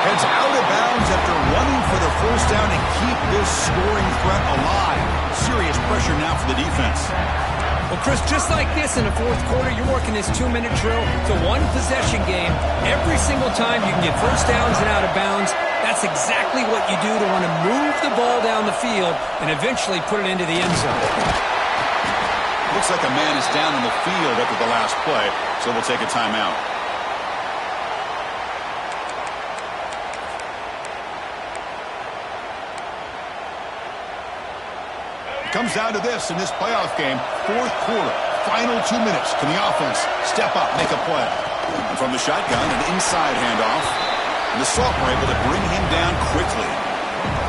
Heads out of bounds after running for the first down to keep this scoring threat alive. Serious pressure now for the defense. Well, Chris, just like this in the fourth quarter, you're working this 2-minute drill. It's a one-possession game. Every single time you can get first downs and out of bounds, that's exactly what you do to want to move the ball down the field and eventually put it into the end zone. Looks like a man is down in the field after the last play, so they'll take a timeout. It comes down to this in this playoff game. Fourth quarter, final 2 minutes. Can the offense step up, make a play? And from the shotgun, an inside handoff. And the Salt were able to bring him down quickly.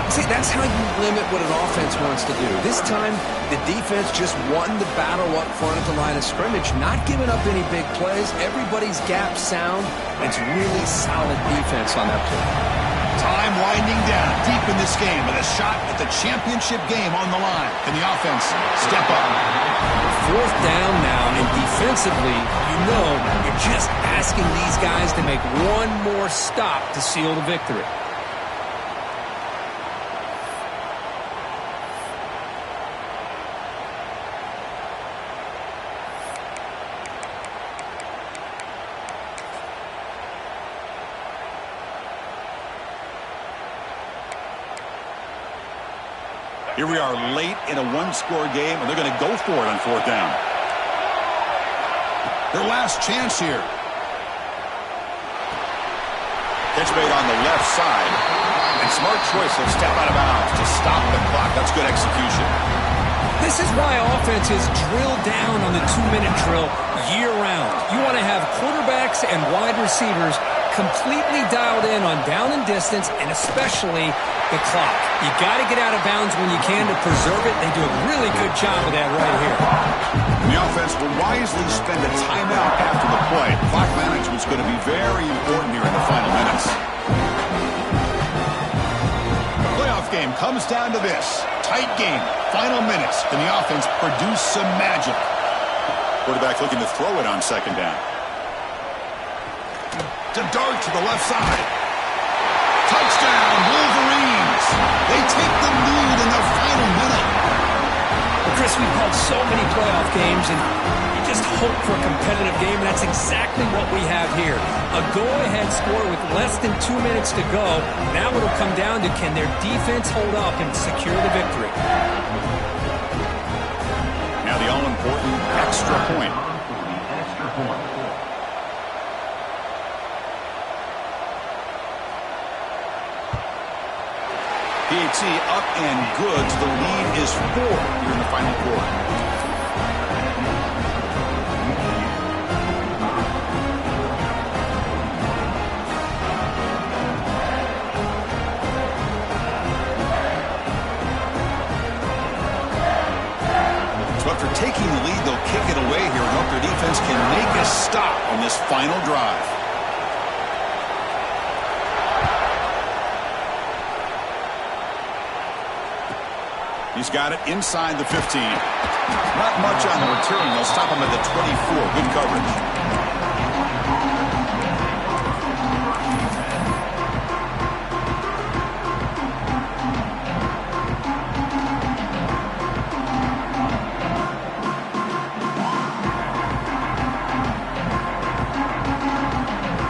See, that's how you limit what an offense wants to do. This time, the defense just won the battle up front at the line of scrimmage, not giving up any big plays. Everybody's gap sound. It's really solid defense on that play. Time winding down deep in this game with a shot at the championship game on the line. Can the offense step up? Fourth down now, and defensively, you know you're just asking these guys to make one more stop to seal the victory. Here we are late in a one-score game, and they're going to go for it on fourth down. Their last chance here. Catch made on the left side. And smart choice of step out of bounds to stop the clock. That's good execution. This is why offenses drill down on the 2-minute drill year-round. You want to have quarterbacks and wide receivers completely dialed in on down and distance, and especially the clock. You got to get out of bounds when you can to preserve it. They do a really good job of that right here. And the offense will wisely spend a timeout after the play. Clock management is going to be very important here in the final minutes. The playoff game comes down to this. Tight game, final minutes. Can the offense produce some magic? Quarterback looking to throw it on second down. To dart to the left side. Touchdown, Wolverines. They take the lead in the final minute. Well, Chris, we've called so many playoff games, and you just hope for a competitive game, and that's exactly what we have here. A go-ahead score with less than 2 minutes to go. Now it'll come down to, can their defense hold up and secure the victory? Now the all-important extra point. PAT up and good. The lead is 4 here in the final quarter. So after taking the lead, they'll kick it away here and hope their defense can make a stop on this final drive. He's got it inside the 15. Not much on the return. They'll stop him at the 24. Good coverage.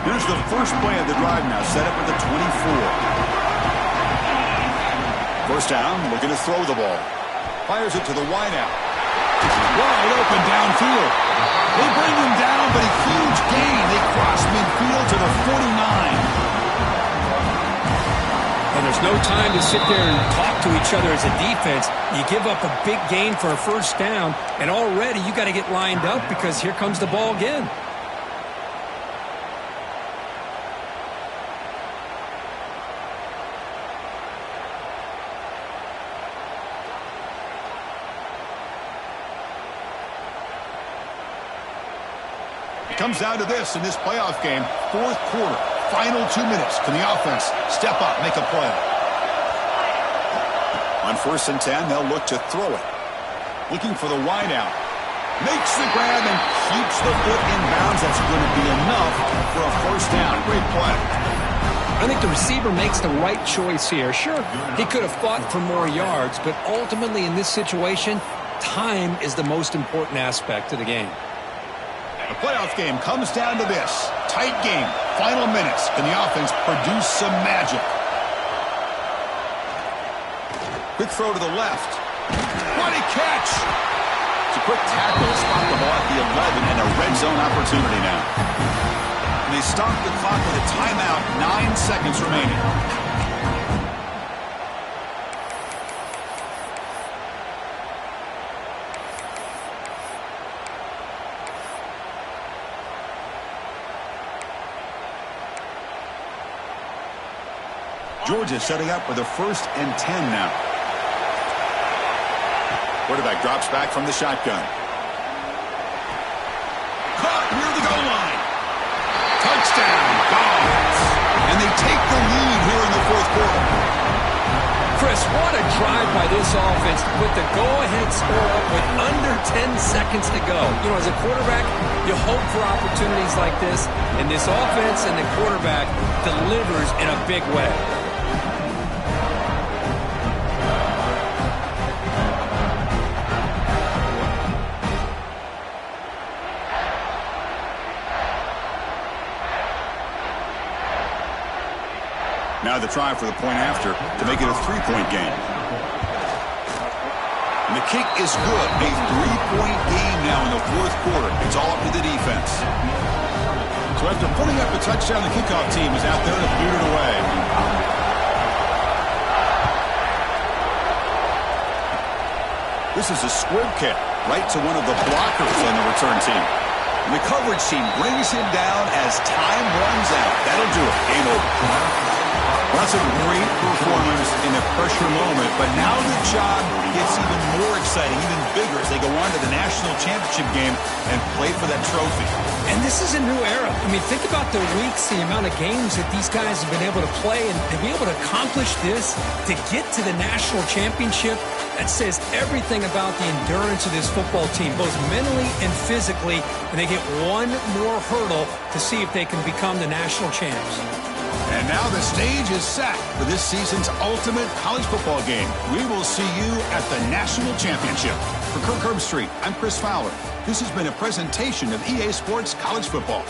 Here's the first play of the drive now. Set up at the 24. First down, looking to throw the ball. Fires it to the wideout. Wide open downfield. They bring him down, but a huge gain. They cross midfield to the 49. And there's no time to sit there and talk to each other as a defense. You give up a big gain for a first down, and already you got to get lined up because here comes the ball again. Comes down to this in this playoff game. Fourth quarter, final 2 minutes. Can the offense step up, make a play? On 1st and 10, they'll look to throw it. Looking for the wideout. Makes the grab and keeps the foot in bounds. That's going to be enough for a first down. Great play. I think the receiver makes the right choice here. Sure, he could have fought for more yards, but ultimately in this situation, time is the most important aspect of the game. The playoff game comes down to this. Tight game, final minutes. Can the offense produce some magic? Quick throw to the left. What a catch! It's a quick tackle to spot the ball at the 11 and a red zone opportunity now. And they stop the clock with a timeout, 9 seconds remaining. Georgia setting up with a 1st and 10 now. Quarterback drops back from the shotgun. Caught near the goal line. Touchdown, Dogs. And they take the lead here in the 4th quarter. Chris, what a drive by this offense to put the go-ahead score up with under 10 seconds to go. You know, as a quarterback, you hope for opportunities like this, and this offense and the quarterback delivers in a big way. Now the try for the point after to make it a 3-point game. And the kick is good. A 3-point game now in the fourth quarter. It's all up to the defense. So after putting up a touchdown, the kickoff team is out there to boot it away. This is a squib kick right to one of the blockers on the return team. And the coverage team brings him down as time runs out. That'll do it. Game over. Well, that's a great performance in a pressure moment, but now the job gets even more exciting, even bigger as they go on to the national championship game and play for that trophy. And this is a new era. I mean, think about the weeks, the amount of games that these guys have been able to play, and to be able to accomplish this, to get to the national championship, that says everything about the endurance of this football team, both mentally and physically, and they get one more hurdle to see if they can become the national champs. And now the stage is set for this season's ultimate college football game. We will see you at the national championship. For Kirk Herbstreit, I'm Chris Fowler. This has been a presentation of EA Sports College Football.